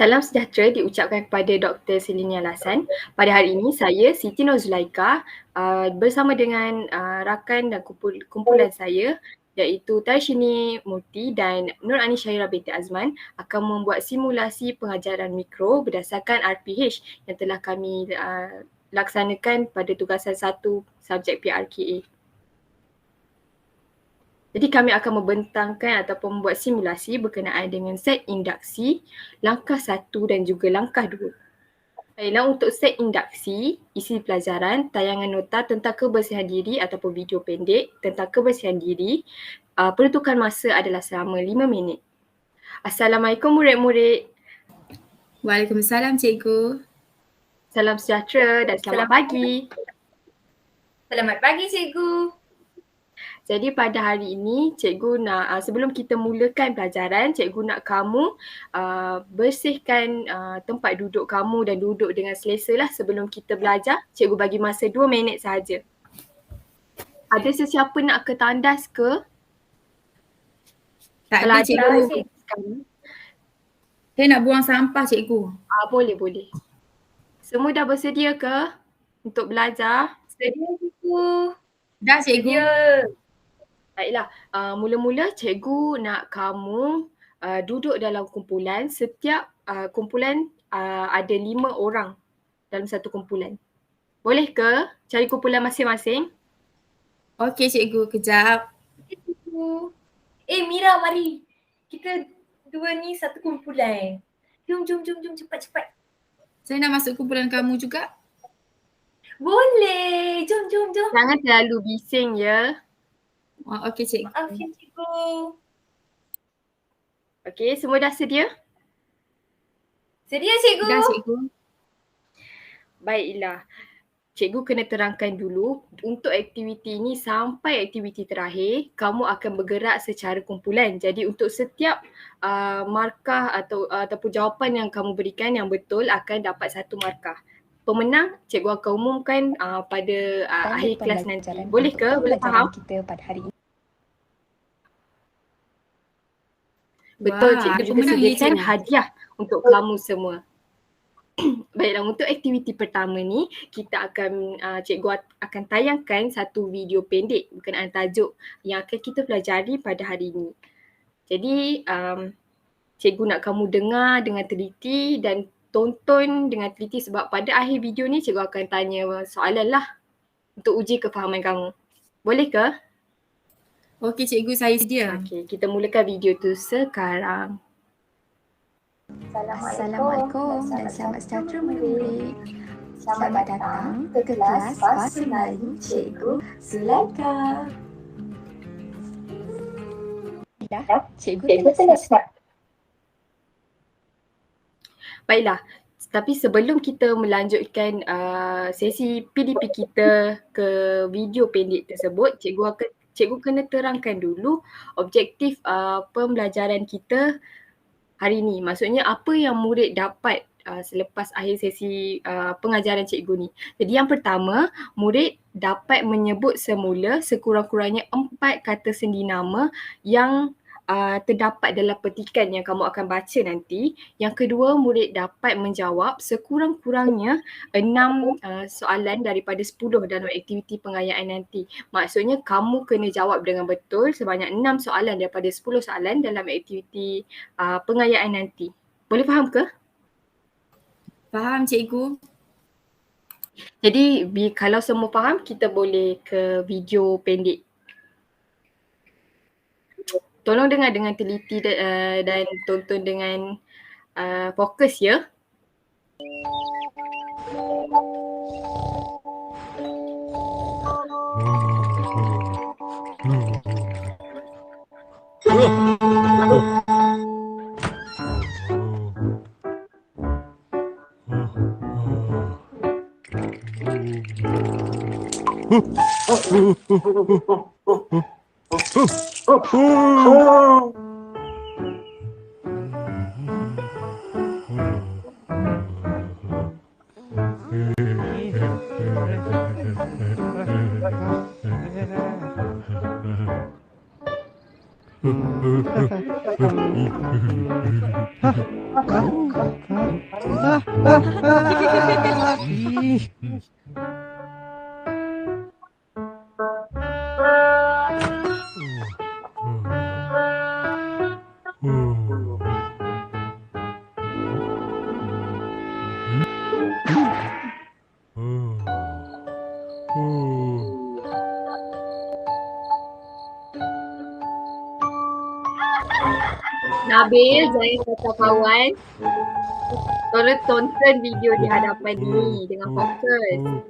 Salam sejahtera diucapkan kepada Dr. Selina Lasan. Pada hari ini saya Siti Nozulaika bersama dengan rakan dan kumpulan saya iaitu Tarshini Murti dan Nur Ani Syahira binti Azman akan membuat simulasi pengajaran mikro berdasarkan RPH yang telah kami laksanakan pada tugasan 1 subjek PRKA. Jadi kami akan membentangkan ataupun membuat simulasi berkenaan dengan set induksi, langkah 1 dan juga langkah 2. Baiklah, untuk set induksi, isi pelajaran, tayangan nota tentang kebersihan diri ataupun video pendek tentang kebersihan diri, peruntukan masa adalah selama 5 minit. Assalamualaikum murid-murid. Waalaikumsalam cikgu. Salam sejahtera dan selamat pagi. Selamat pagi cikgu. Jadi pada hari ini cikgu nak sebelum kita mulakan pelajaran, cikgu nak kamu bersihkan tempat duduk kamu dan duduk dengan selesa lah sebelum kita belajar. Cikgu bagi masa 2 minit sahaja. Ada sesiapa nak ke tandas ke? Tak ada cikgu. Saya nak buang sampah cikgu. Boleh. Semua dah bersedia ke untuk belajar? Sedia cikgu. Dah cikgu. Baiklah, mula-mula cikgu nak kamu duduk dalam kumpulan. Setiap kumpulan ada 5 orang dalam satu kumpulan. Boleh ke cari kumpulan masing-masing? Okey cikgu, kejap. Okey cikgu. Mira, mari. Kita dua ni satu kumpulan. Jom cepat. Saya nak masuk kumpulan kamu juga. Boleh. Jom. Jangan terlalu bising ya. Okey cikgu. Maafkan cikgu. Okey, semua dah sedia? Sedia cikgu? Dah cikgu. Baiklah. Cikgu kena terangkan dulu, untuk aktiviti ini sampai aktiviti terakhir, kamu akan bergerak secara kumpulan. Jadi untuk setiap markah ataupun jawapan yang kamu berikan yang betul akan dapat 1 markah. Pemenang cikgu akan umumkan pada akhir kelas nanti. Boleh ke? Boleh faham? Kita pada hari ini. Betul, cikgu juga sediakan hadiah untuk kamu semua. Baiklah, untuk aktiviti pertama ni kita akan cikgu akan tayangkan satu video pendek berkenaan tajuk yang akan kita pelajari pada hari ini. Jadi cikgu nak kamu dengar dengan teliti dan tonton dengan teliti sebab pada akhir video ni cikgu akan tanya soalan lah untuk uji kefahaman kamu. Boleh ke? Okey cikgu, saya sedia. Okey, kita mulakan video tu sekarang. Assalamualaikum dan selamat sejahtera murid-murid. Selamat datang ke kelas Bahasa Melayu Cikgu Zulaika. Cikgu telah siap. Baiklah, tapi sebelum kita melanjutkan sesi PDP kita ke video pendek tersebut, cikgu kena terangkan dulu objektif pembelajaran kita hari ini. Maksudnya apa yang murid dapat selepas akhir sesi pengajaran cikgu ni. Jadi yang pertama, murid dapat menyebut semula sekurang-kurangnya 4 kata sendi nama yang terdapat dalam petikan yang kamu akan baca nanti. Yang kedua, murid dapat menjawab sekurang-kurangnya 6 soalan daripada 10 dalam aktiviti pengayaan nanti. Maksudnya kamu kena jawab dengan betul sebanyak 6 soalan daripada 10 soalan dalam aktiviti pengayaan nanti. Boleh faham ke? Faham cikgu. Jadi kalau semua faham, kita boleh ke video pendek. Tolong dengar dengan teliti dan tonton dengan fokus ya. Ih. Nabil, jangan kacau kawan. Tolong tonton video di hadapan ni dengan fokus.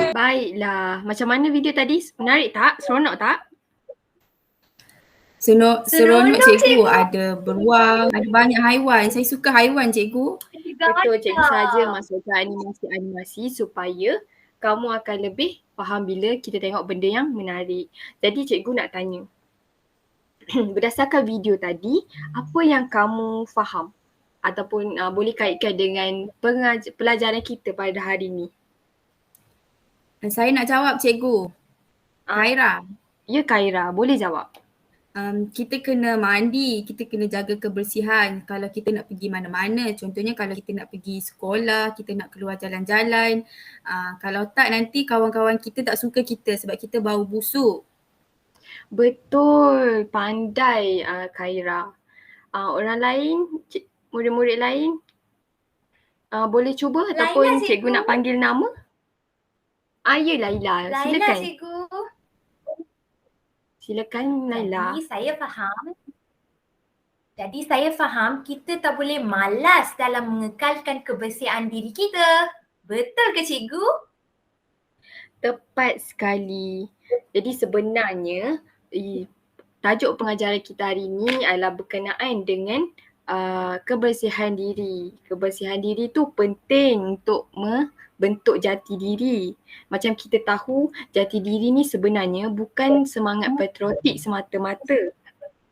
Baiklah, macam mana video tadi? Menarik tak? Seronok tak? Seronok cikgu, ada beruang, ada banyak haiwan. Saya suka haiwan cikgu. Betul, cikgu saja masukkan animasi supaya kamu akan lebih faham bila kita tengok benda yang menarik. Jadi cikgu nak tanya, berdasarkan video tadi, apa yang kamu faham? Ataupun boleh kaitkan dengan pelajaran kita pada hari ini? Saya nak jawab cikgu. Khaira. Ya Khaira, boleh jawab. Kita kena mandi, kita kena jaga kebersihan kalau kita nak pergi mana-mana. Contohnya kalau kita nak pergi sekolah, kita nak keluar jalan-jalan. Kalau tak nanti kawan-kawan kita tak suka kita sebab kita bau busuk. Betul, pandai Khaira. Orang lain, murid-murid lain boleh cuba Laila, ataupun cikgu cikgu nak panggil nama? Ya Laila, Laila silakan. cikgu. Silakan Laila. Jadi saya faham kita tak boleh malas dalam mengekalkan kebersihan diri kita. Betul ke cikgu? Tepat sekali. Jadi sebenarnya tajuk pengajaran kita hari ini adalah berkenaan dengan kebersihan diri. Kebersihan diri tu penting untuk bentuk jati diri. Macam kita tahu jati diri ni sebenarnya bukan semangat patriotik semata-mata.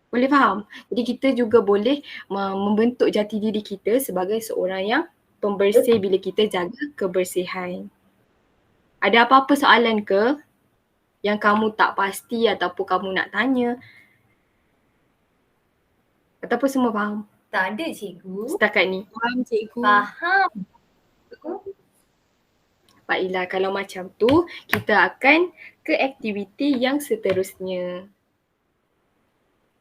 Boleh faham? Jadi kita juga boleh membentuk jati diri kita sebagai seorang yang pembersih bila kita jaga kebersihan. Ada apa-apa soalan ke yang kamu tak pasti ataupun kamu nak tanya? Ataupun semua faham? Tak ada cikgu. Setakat ni. Faham cikgu. Faham. Baiklah, kalau macam tu kita akan ke aktiviti yang seterusnya.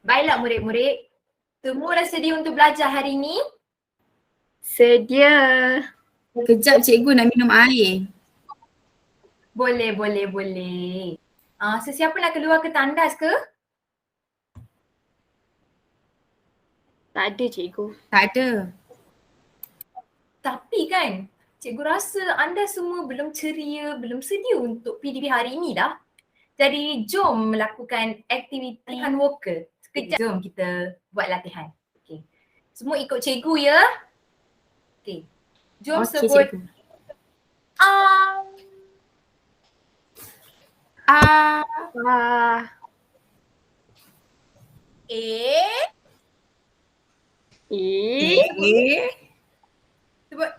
Baiklah murid-murid. Semua dah sedia untuk belajar hari ini? Sedia. Kejap cikgu nak minum air. Boleh. Sesiapa nak keluar ke tandas ke? Tak ada cikgu. Tak ada. Tapi kan, cikgu rasa anda semua belum ceria, belum sedia untuk PDP hari ini dah. Jadi jom melakukan aktiviti latihan vokal. Sekejap jom kita buat latihan. Okay. Semua ikut cikgu ya. Okay. Jom Okey, sebut cikgu. Ah. Sebut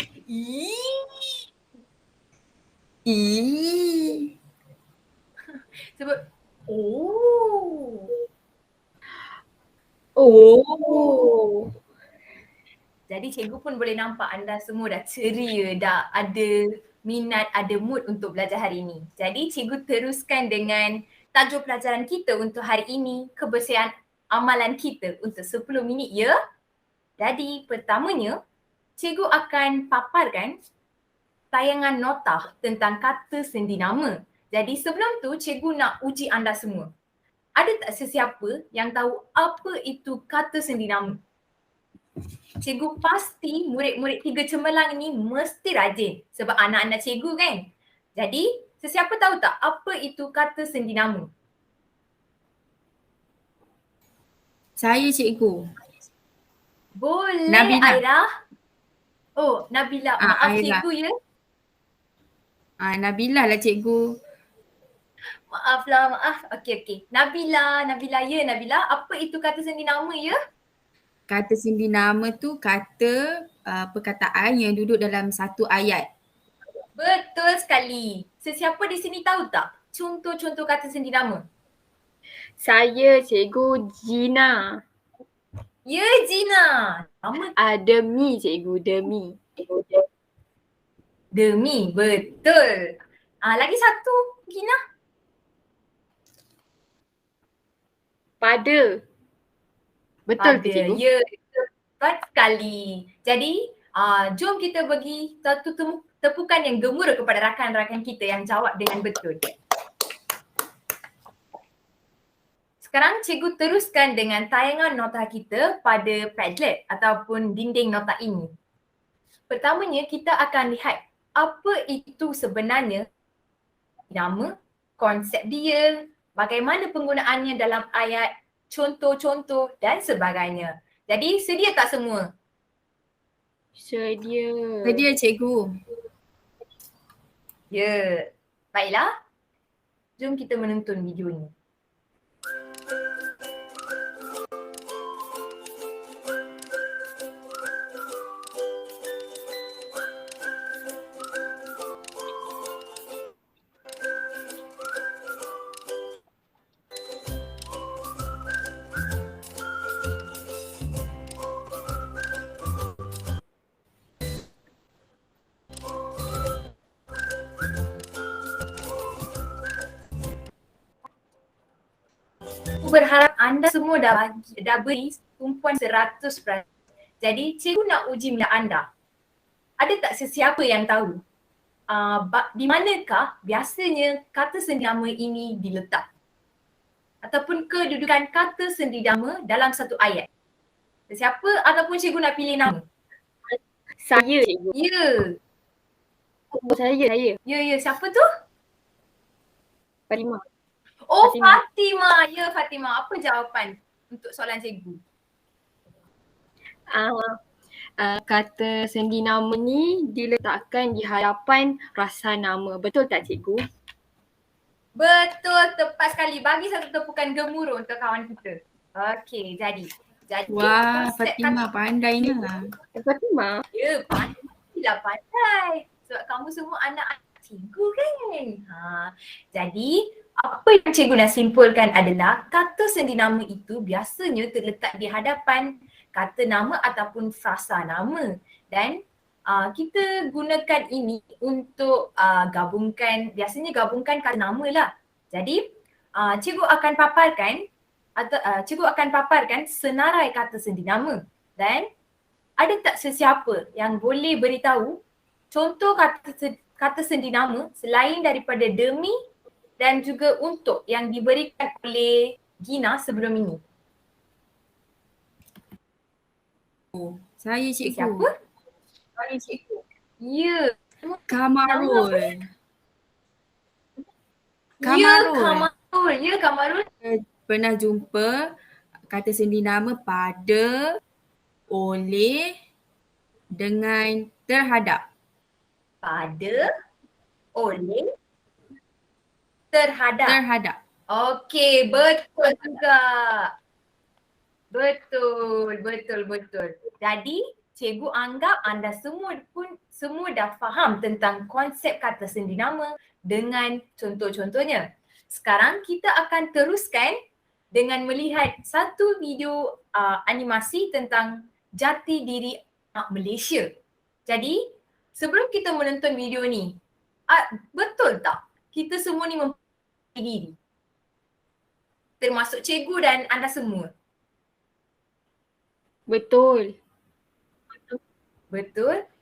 sebut Oh. Jadi cikgu pun boleh nampak anda semua dah ceria, dah ada minat, ada mood untuk belajar hari ini. Jadi cikgu teruskan dengan tajuk pelajaran kita untuk hari ini, kebersihan amalan kita untuk 10 minit ya. Jadi pertamanya, cikgu akan paparkan tayangan nota tentang kata sendi nama. Jadi sebelum tu cikgu nak uji anda semua. Ada tak sesiapa yang tahu apa itu kata sendi nama? Cikgu pasti murid-murid 3 cemerlang ni mesti rajin sebab anak-anak cikgu kan. Jadi, sesiapa tahu tak apa itu kata sendi nama? Saya cikgu. Boleh Nabila. Aira. Oh, Nabila. Maaf Aira. cikgu ya. Nabila lah cikgu. Maaf. Okey. Nabila ya Nabila. Apa itu kata sendi nama ya? Kata sendi nama tu kata perkataan yang duduk dalam satu ayat. Betul sekali. Sesiapa di sini tahu tak contoh-contoh kata sendi nama? Saya Cikgu Gina. Ya Gina. Nama Demi Cikgu, demi. demi. Betul. Lagi satu Gina. Pada. Betul ke Ada. Cikgu? Ya, tepat sekali. Jadi, jom kita bagi satu tepukan yang gemuruh kepada rakan-rakan kita yang jawab dengan betul. Sekarang cikgu teruskan dengan tayangan nota kita pada Padlet ataupun dinding nota ini. Pertamanya kita akan lihat apa itu sebenarnya nama, konsep dia, bagaimana penggunaannya dalam ayat, contoh-contoh dan sebagainya. Jadi sedia tak semua? Sedia. Sedia cikgu. Ya. Baiklah. Jom kita menonton video ni. Aku berharap anda semua dah beri tumpuan 100%. Jadi cikgu nak uji minat anda. Ada tak sesiapa yang tahu di manakah biasanya kata sendi nama ini diletak? Ataupun kedudukan kata sendi nama dalam satu ayat? Sesiapa ataupun cikgu nak pilih nama? Saya Cikgu. Ya. Saya. Ya. Siapa tu? Fatimah. Oh, Fatimah. Fatimah. Ya, Fatimah. Apa jawapan untuk soalan cikgu? Kata sendi nama ni diletakkan di hadapan rasa nama. Betul tak Cikgu? Betul, tepat sekali. Bagi satu tepukan gemuruh untuk kawan kita. Okey, jadi Wah, konsep Fatimah pandainya. Fatimah. Ya, pandai. Sebab kamu semua anak-anak cikgu kan? Jadi, apa yang cikgu nak simpulkan adalah kata sendi nama itu biasanya terletak di hadapan kata nama ataupun frasa nama. Dan kita gunakan ini untuk biasanya gabungkan kata nama lah. Jadi, cikgu akan paparkan senarai kata sendi nama. Dan ada tak sesiapa yang boleh beritahu contoh kata sendi nama selain daripada demi dan juga untuk yang diberikan oleh Gina sebelum ini? Saya cikgu. Siapa? Saya cikgu. Ya. Kamarul. Ya, Kamarul. Pernah jumpa kata sendi nama pada, oleh, dengan terhadap. Pada, oleh, terhadap. Okey, betul juga. Betul. Jadi, cikgu anggap anda semua dah faham tentang konsep kata sendi nama dengan contoh-contohnya. Sekarang kita akan teruskan dengan melihat satu video animasi tentang jati diri anak Malaysia. Jadi, sebelum kita menonton video ni, betul tak kita semua ni mempercayai diri? Termasuk cikgu dan anda semua. Betul.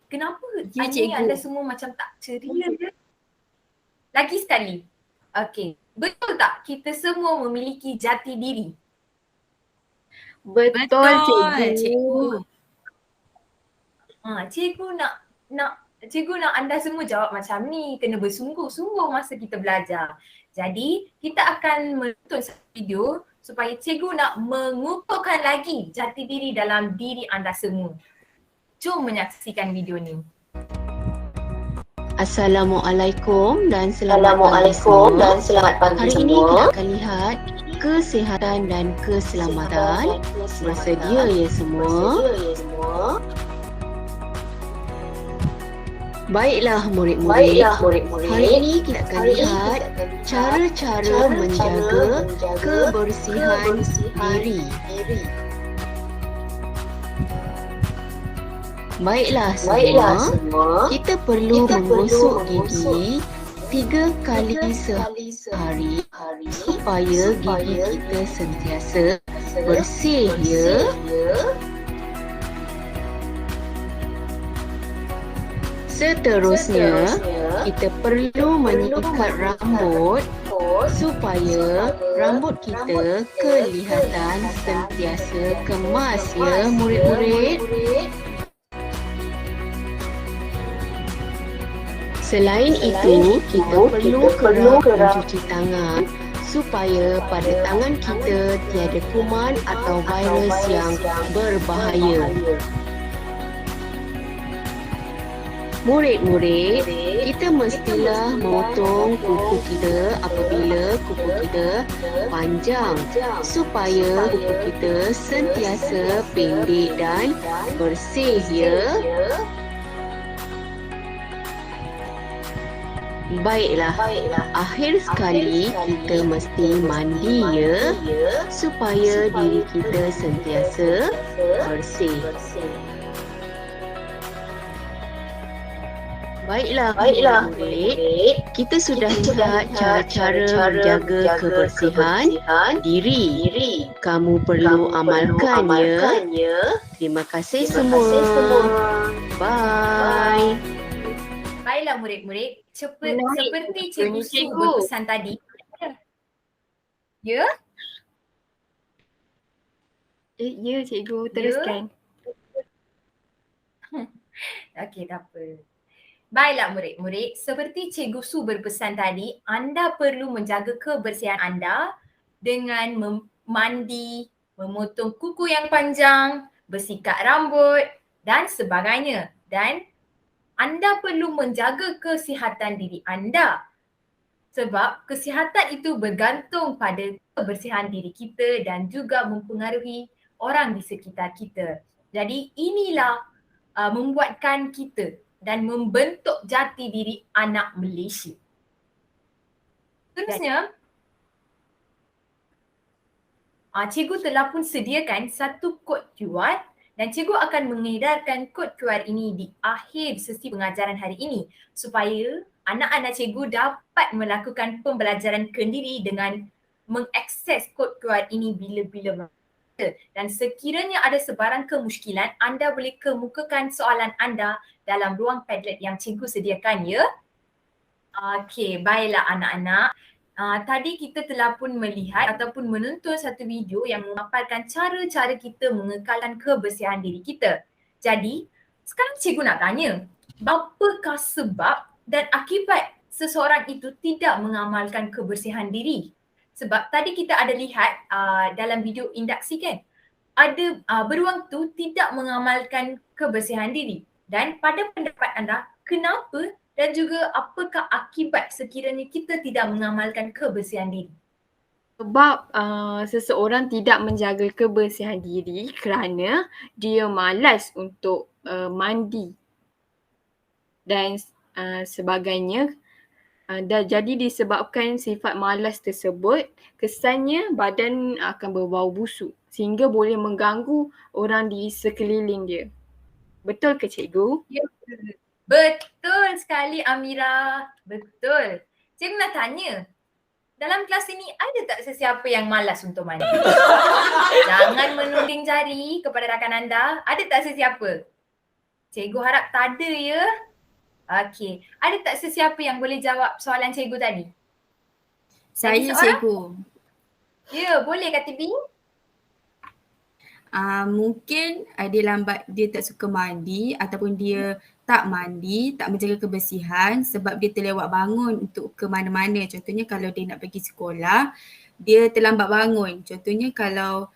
Kenapa Ya, cikgu. anda semua macam tak ceria je? Lagi sekali. Okey. Betul tak kita semua memiliki jati diri? Betul Cikgu. Cikgu. Cikgu nak anda semua jawab macam ni, kena bersungguh-sungguh masa kita belajar. Jadi kita akan menonton satu video supaya cikgu nak mengukuhkan lagi jati diri dalam diri anda semua. Jom menyaksikan video ni. Assalamualaikum dan selamat pagi semua. Hari ini kita akan lihat kesihatan dan keselamatan. Bersedia ya semua? Baiklah murid-murid, hari ini kita akan lihat cara-cara menjaga kebersihan diri. Baiklah semua, kita perlu menggosok gigi 3 kali sehari supaya gigi kita sentiasa bersih ya. Seterusnya, kita perlu menyikat rambut supaya rambut kita kelihatan sentiasa kemas ya murid-murid. Selain itu, kita perlu kerap mencuci tangan supaya pada tangan kita tiada kuman atau virus yang berbahaya. Murid-murid, kita mestilah memotong kuku kita apabila kuku kita panjang supaya kuku kita sentiasa pendek dan bersih ya. Baiklah, akhir sekali kita mesti mandi ya supaya diri kita sentiasa bersih. Baiklah murid, kita sudah lihat cara-cara menjaga kebersihan diri. Kamu perlu amalkan ya. Terima kasih semua. Bye. Baiklah murid-murid, seperti Cikgu Su berpesan tadi. Ya? Ya cikgu, teruskan. Okey, tak apa. Baiklah murid-murid, seperti Cikgu Su berpesan tadi, anda perlu menjaga kebersihan anda dengan mandi, memotong kuku yang panjang, bersikat rambut dan sebagainya. Dan anda perlu menjaga kesihatan diri anda sebab kesihatan itu bergantung pada kebersihan diri kita dan juga mempengaruhi orang di sekitar kita. Jadi inilah membuatkan kita dan membentuk jati diri anak Malaysia. Terusnya, cikgu telah pun sediakan satu kod QR dan cikgu akan mengedarkan kod QR ini di akhir sesi pengajaran hari ini supaya anak-anak cikgu dapat melakukan pembelajaran kendiri dengan mengakses kod QR ini bila-bila masa. Dan sekiranya ada sebarang kemusykilan, anda boleh kemukakan soalan anda dalam ruang Padlet yang cikgu sediakan ya. Okey, baiklah anak-anak. Tadi kita telah pun melihat ataupun menonton satu video yang memaparkan cara-cara kita mengekalkan kebersihan diri kita. Jadi, sekarang cikgu nak tanya, apakah sebab dan akibat seseorang itu tidak mengamalkan kebersihan diri? Sebab tadi kita ada lihat dalam video induksi kan, ada beruang tu tidak mengamalkan kebersihan diri. Dan pada pendapat anda, kenapa? Dan juga apakah akibat sekiranya kita tidak mengamalkan kebersihan diri? Sebab seseorang tidak menjaga kebersihan diri kerana dia malas untuk mandi dan sebagainya. Jadi disebabkan sifat malas tersebut, kesannya badan akan berbau busuk sehingga boleh mengganggu orang di sekeliling dia. Betul ke cikgu? Ya, betul sekali Amira. Betul. Cikgu nak tanya, dalam kelas ini ada tak sesiapa yang malas untuk mandi? Jangan menuding jari kepada rakan anda. Ada tak sesiapa? Cikgu harap tak ada ya. Okey. Ada tak sesiapa yang boleh jawab soalan cikgu tadi? Saya cikgu. Ya, boleh Kak Tibi? Mungkin dia lambat, dia tak suka mandi ataupun dia tak mandi, tak menjaga kebersihan sebab dia terlewat bangun untuk ke mana-mana. Contohnya kalau dia nak pergi sekolah, dia terlambat bangun. Contohnya kalau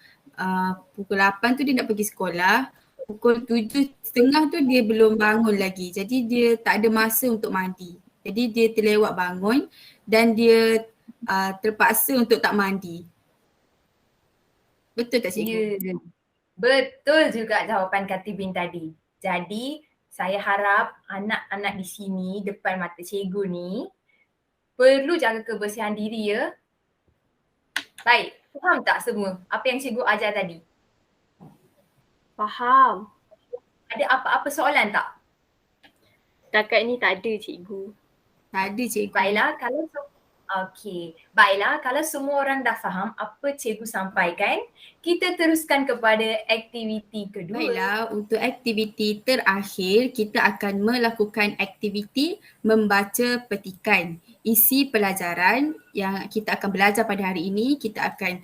pukul 8 tu dia nak pergi sekolah, pukul 7.30 tu dia belum bangun lagi. Jadi dia tak ada masa untuk mandi. Jadi dia terlewat bangun dan dia terpaksa untuk tak mandi. Betul tak cikgu? Ya, betul juga jawapan Katibin tadi. Jadi saya harap anak-anak di sini depan mata cikgu ni perlu jaga kebersihan diri ya. Baik, faham tak semua apa yang cikgu ajar tadi? Faham. Ada apa-apa soalan tak? Setakat ni tak ada cikgu. Tak ada cikgu. Baiklah, kalau semua orang dah faham apa cikgu sampaikan, kita teruskan kepada aktiviti kedua. Baiklah, untuk aktiviti terakhir, kita akan melakukan aktiviti membaca petikan. Isi pelajaran yang kita akan belajar pada hari ini, kita akan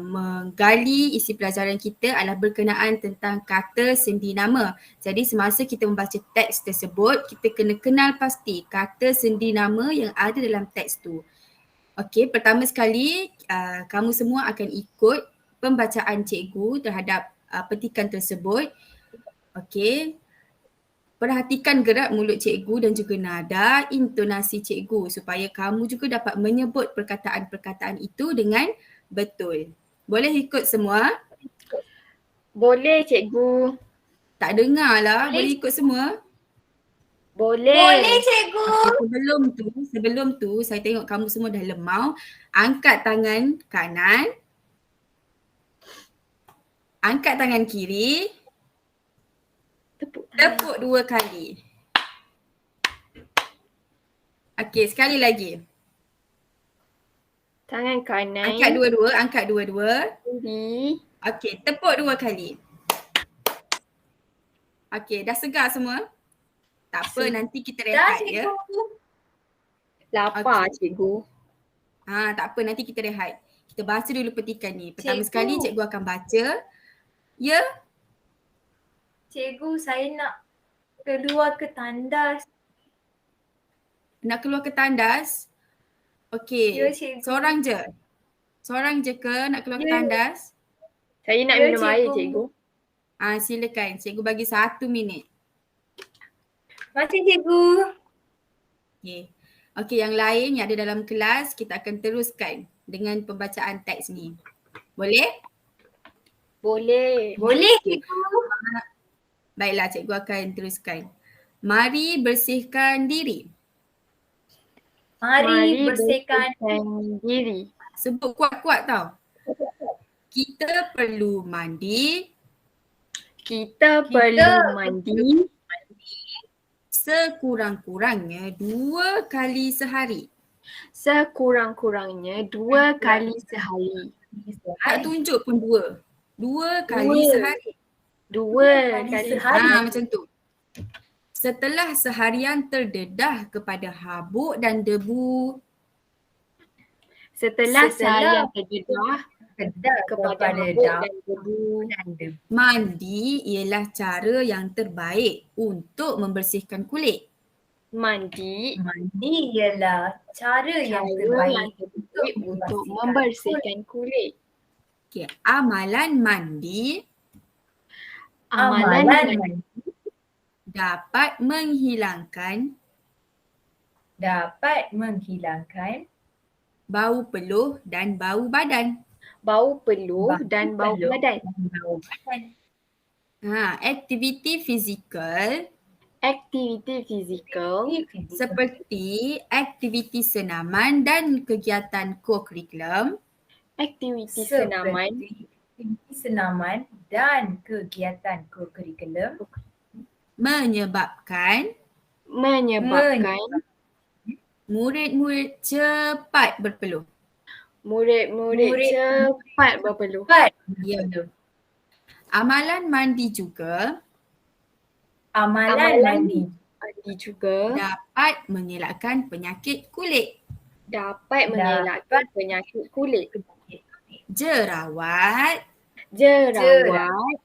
menggali isi pelajaran kita adalah berkenaan tentang kata sendi nama. Jadi semasa kita membaca teks tersebut, kita kena kenal pasti kata sendi nama yang ada dalam teks tu. Okey, pertama sekali kamu semua akan ikut pembacaan cikgu terhadap petikan tersebut. Okey. Perhatikan gerak mulut cikgu dan juga nada intonasi cikgu supaya kamu juga dapat menyebut perkataan-perkataan itu dengan betul. Boleh ikut semua? Boleh cikgu. Tak dengar lah. Boleh ikut semua? Boleh. Boleh cikgu. Okay, sebelum tu saya tengok kamu semua dah lemau. Angkat tangan kanan. Angkat tangan kiri. Tepuk 2 kali. Okey, sekali lagi. Tangan kanan. Angkat dua-dua. Kiri. Okey, tepuk 2 kali. Okey, dah segar semua? Tak apa, nanti kita Dah rehat ya. cikgu. Lapar Okey. cikgu. Tak apa, nanti kita rehat. Kita baca dulu petikan ni. Pertama Cikgu. sekali cikgu akan baca. Ya? Cikgu, saya nak keluar ke tandas. Nak keluar ke tandas? Okey. Ya, cikgu. Seorang je? Seorang je ke nak keluar ke Ya. tandas? Saya nak Ya, minum air cikgu. cikgu. Silakan. Cikgu bagi 1 minit. Terima kasih cikgu. Okey. Okey, yang lain yang ada dalam kelas kita akan teruskan dengan pembacaan teks ni. Boleh? Boleh. Boleh Okey. cikgu. Baiklah, cikgu akan teruskan. Mari bersihkan diri. Mari bersihkan diri. Sebut kuat-kuat tau. Kita perlu mandi. Kita perlu mandi Sekurang-kurangnya 2 kali sehari. sekurang-kurangnya 2 kali sehari. Tak tunjuk pun 2. 2 kali Dua. sehari. 2 kali sehari. sehari. Macam tu. Setelah seharian terdedah kepada habuk dan debu, Setelah Setelah- seharian terdedah Kepada kepada habuk dan debu. mandi ialah cara yang terbaik untuk membersihkan kulit. Mandi Mandi ialah cara yang cara yang terbaik terbaik untuk membersihkan kulit. Okay. Amalan mandi Amalan Amalan dapat menghilangkan bau peluh dan bau badan. bau peluh dan bau peluh badan. bau badan. Aktiviti fizikal Aktiviti fizikal seperti aktiviti senaman dan kegiatan co-curriculum aktiviti senaman Aktiviti senaman dan kegiatan co-curriculum menyebabkan murid-murid cepat berpeluh. murid-murid cepat berpeluh. Ya. Amalan mandi juga Amalan mandi Mandi juga dapat mengelakkan penyakit kulit. dapat mengelakkan penyakit kulit. Jerawat jerawat,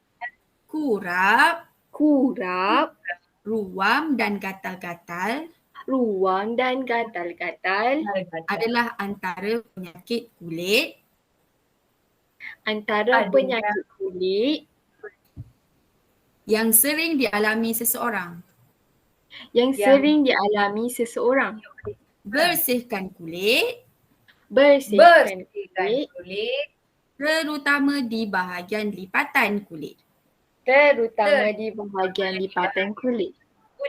kurap, kurap, ruam dan gatal-gatal ruam dan gatal-gatal adalah antara penyakit kulit antara Adalah penyakit kulit yang sering dialami seseorang. yang Yang- sering dialami seseorang. Bersihkan kulit Bersihkan bersihkan kulit, kulit terutama di bahagian lipatan kulit terutama di bahagian lipatan kulit.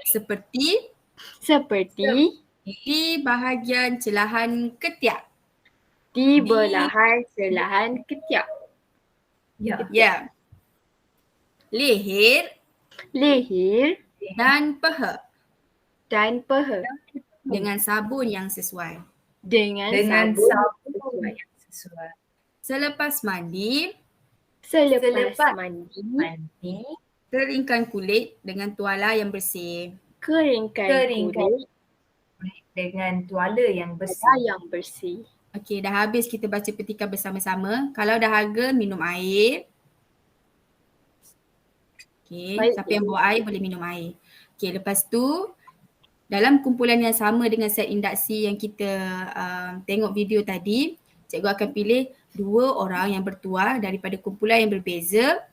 seperti Seperti di bahagian celahan ketiak. di belahan celahan ketiak, Ya. Leher leher dan peha dan peha dengan sabun yang sesuai. dengan dengan sabun sabun yang sesuai. Selepas mandi, selepas mandi, Mandi, keringkan kulit dengan tuala yang bersih. keringkan Keringkan. kulit dengan tuala yang bersih. yang bersih. Okey, dah habis kita baca petikan bersama-sama. Kalau dahaga, minum air. Okey, Baik, siapa yang bawa air boleh minum air. Okey, lepas tu dalam kumpulan yang sama dengan set induksi yang kita tengok video tadi, cikgu akan pilih 2 orang yang bertuah daripada kumpulan yang berbeza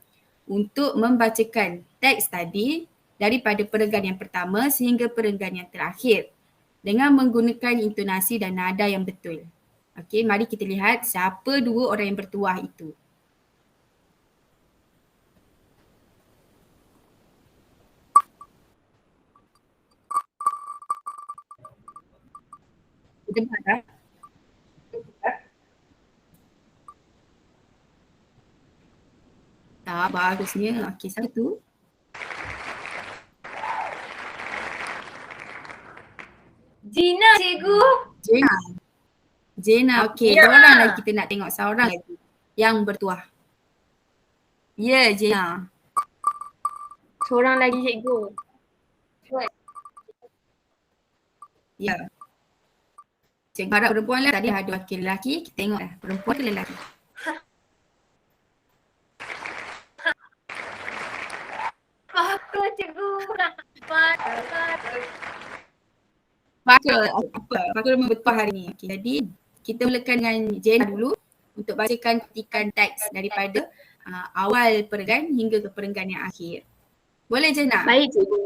untuk membacakan teks tadi daripada perenggan yang pertama sehingga perenggan yang terakhir dengan menggunakan intonasi dan nada yang betul. Okey, mari kita lihat siapa 2 orang yang bertuah itu. Dengar tak? Tak, bagusnya. Okey, siapa tu? Gina, cikgu. Jena, okey. Seorang lagi kita nak tengok seorang lagi yang bertuah. Ya, Jena. Seorang lagi cikgu. Ya. Cikgu harap perempuan lah. Tadi ada wakil lelaki. Kita tengok lah. Perempuan ke lelaki? Apa cikgu? Fakul. Apa? Fakul memang bertuah hari ni. Okay, jadi kita mulakan dengan Jena dulu untuk bacakan petikan teks daripada awal perenggan hingga ke perenggan yang akhir. Boleh Jena? Baik cikgu.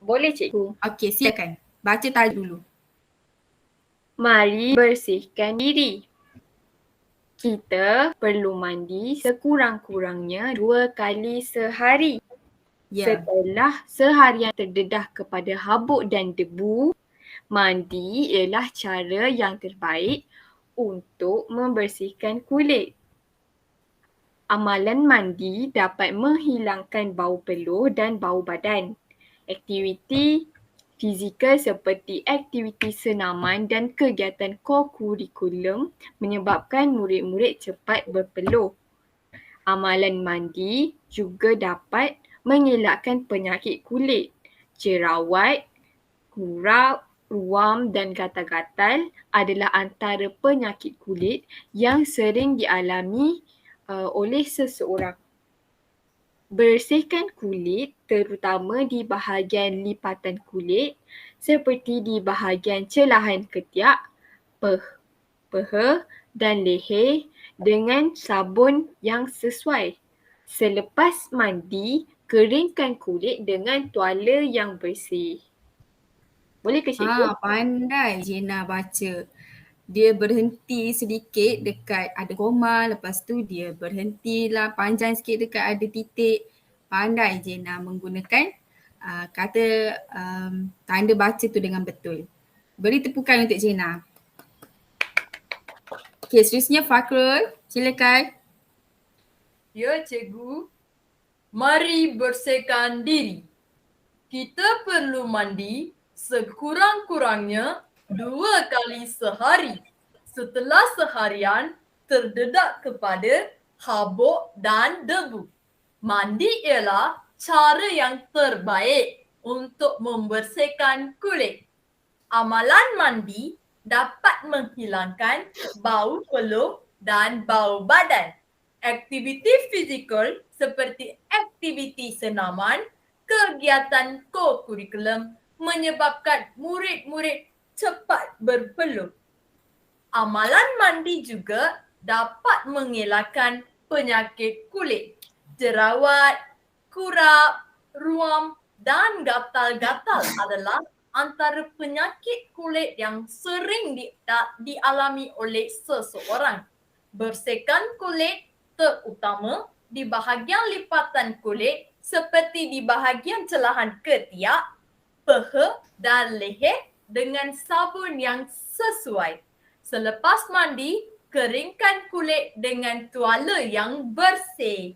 Boleh cikgu. Okey, silakan. Baca tajuk dulu. Mari bersihkan diri. Kita perlu mandi sekurang-kurangnya 2 kali sehari. Ya. Setelah seharian terdedah kepada habuk dan debu, mandi ialah cara yang terbaik untuk membersihkan kulit. Amalan mandi dapat menghilangkan bau peluh dan bau badan. Aktiviti fizikal seperti aktiviti senaman dan kegiatan ko-kurikulum menyebabkan murid-murid cepat berpeluh. Amalan mandi juga dapat mengelakkan penyakit kulit, jerawat, kurap, ruam dan gatal-gatal adalah antara penyakit kulit yang sering dialami oleh seseorang. Bersihkan kulit terutama di bahagian lipatan kulit seperti di bahagian celahan ketiak, peha dan leher dengan sabun yang sesuai. Selepas mandi, keringkan kulit dengan tuala yang bersih. Boleh ke cikgu? Pandai Jena baca. Dia berhenti sedikit dekat ada koma, lepas tu dia berhentilah panjang sikit dekat ada titik. Pandai Jena menggunakan kata tanda baca tu dengan betul. Beri tepukan untuk Jena. Okey, seterusnya Fakrul, silakan. Ya cikgu, mari bersihkan diri. Kita perlu mandi sekurang-kurangnya 2 kali sehari setelah seharian terdedak kepada habuk dan debu. Mandi ialah cara yang terbaik untuk membersihkan kulit. Amalan mandi dapat menghilangkan bau peluh dan bau badan. Aktiviti fizikal seperti aktiviti senaman, kegiatan ko-kurikulum menyebabkan murid-murid cepat berpeluh. Amalan mandi juga dapat mengelakkan penyakit kulit, jerawat, kurap, ruam dan gatal-gatal adalah antara penyakit kulit yang sering dialami oleh seseorang. Bersihkan kulit terutama di bahagian lipatan kulit seperti di bahagian celahan ketiak, peha dan leher dengan sabun yang sesuai. Selepas mandi, keringkan kulit dengan tuala yang bersih.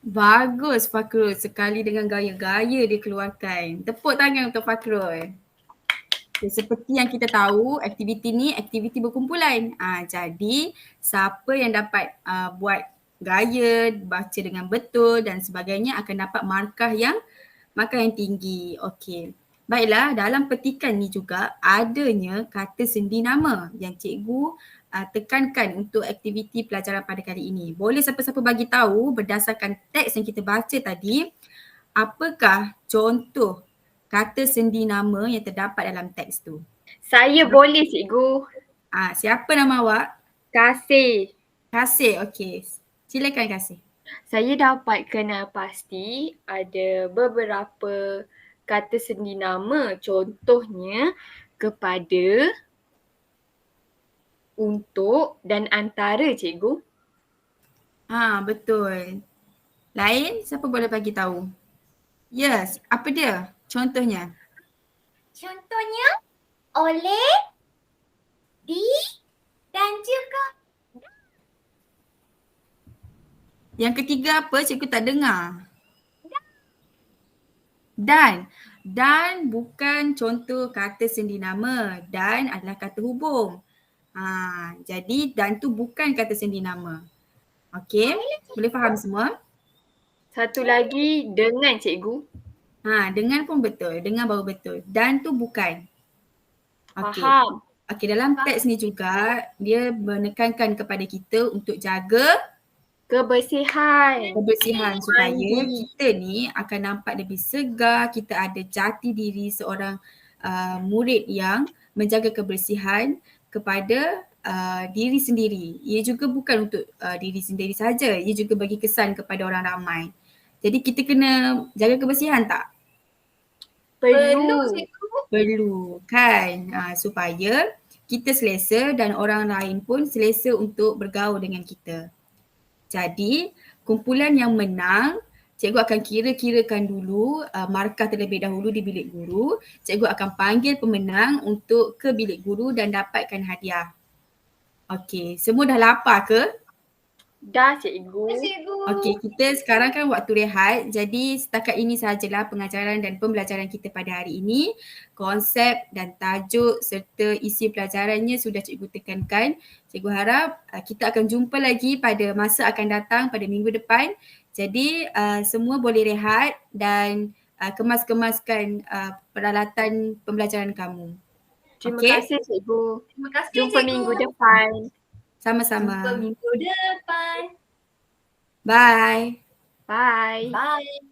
Bagus Fakrul, sekali dengan gaya-gaya dia keluarkan. Tepuk tangan untuk Fakrul. Okay, seperti yang kita tahu, aktiviti ni aktiviti berkumpulan. Jadi siapa yang dapat buat gaya, baca dengan betul dan sebagainya akan dapat markah yang tinggi. Okey. Baiklah, dalam petikan ni juga adanya kata sendi nama yang cikgu tekankan untuk aktiviti pelajaran pada kali ini. Boleh siapa-siapa bagi tahu berdasarkan teks yang kita baca tadi, apakah contoh kata sendi nama yang terdapat dalam teks tu? Saya boleh cikgu. Siapa nama awak? Kasih. Kasih, okey. Silakan Kasih. Saya dapat kenal pasti ada beberapa kata sendi nama, contohnya kepada, untuk dan antara cikgu. Betul. Lain, siapa boleh bagi tahu? Yes, apa dia? Contohnya? Contohnya oleh, di dan juga Yang ketiga apa? Cikgu tak dengar. Dan. Dan bukan contoh kata sendi nama. Dan adalah kata hubung. Jadi dan tu bukan kata sendi nama. Okey? Boleh faham semua? Satu lagi dengan cikgu. Dengan pun betul. Dengan baru betul. Dan tu bukan. Okey. Faham. Okey, dalam teks ni juga dia menekankan kepada kita untuk jaga Kebersihan. supaya Mandi. kita ni akan nampak lebih segar, kita ada jati diri seorang murid yang menjaga kebersihan kepada diri sendiri. Ia juga bukan untuk diri sendiri saja, ia juga bagi kesan kepada orang ramai. Jadi kita kena jaga kebersihan tak? Perlu. Perlu kan, supaya kita selesa dan orang lain pun selesa untuk bergaul dengan kita. Jadi kumpulan yang menang, cikgu akan kira-kirakan dulu markah terlebih dahulu di bilik guru. Cikgu akan panggil pemenang untuk ke bilik guru dan dapatkan hadiah. Okey, semua dah lapar ke? Dah cikgu. Okey, kita sekarang kan waktu rehat. Jadi setakat ini sahajalah pengajaran dan pembelajaran kita pada hari ini. Konsep dan tajuk serta isi pelajarannya sudah cikgu tekankan. Cikgu harap kita akan jumpa lagi pada masa akan datang pada minggu depan. Jadi semua boleh rehat dan kemas-kemaskan peralatan pembelajaran kamu. Terima Okey? kasih cikgu. Terima kasih Jumpa cikgu. minggu depan. Sama-sama. Jumpa minggu depan. Bye. Bye. Bye.